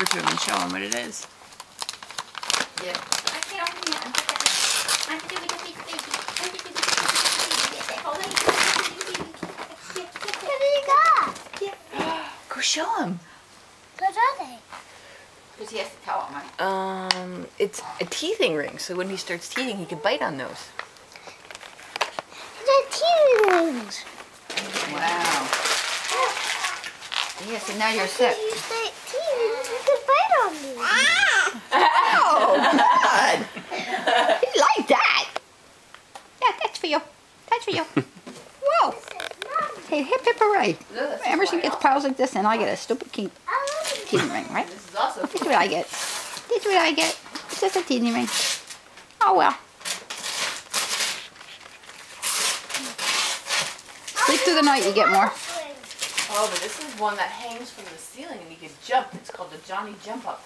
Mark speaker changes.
Speaker 1: over to him and show him what it is.
Speaker 2: Yeah.
Speaker 3: I can't open it. What do you got?
Speaker 1: Go show him.
Speaker 3: What are they?
Speaker 2: Because he has to tell him, right?
Speaker 1: It's a teething ring, so when he starts teething, he can bite on those.
Speaker 3: They're teething rings.
Speaker 2: Wow. Yeah, so now you're set.
Speaker 3: You say teething, you can bite on me.
Speaker 1: Oh, God! He liked that. Yeah, that's for you. That's for you. Whoa! Hey, hip hip hooray! Emerson gets piles like this, and I get a stupid teething ring, right?
Speaker 2: This is also
Speaker 1: This is what I get. This is what I get. It's just a teething ring. Oh well. Sleep through the night, you get more.
Speaker 2: Oh, but this is one that hangs from the ceiling and you can jump. It's called the Johnny Jump Up.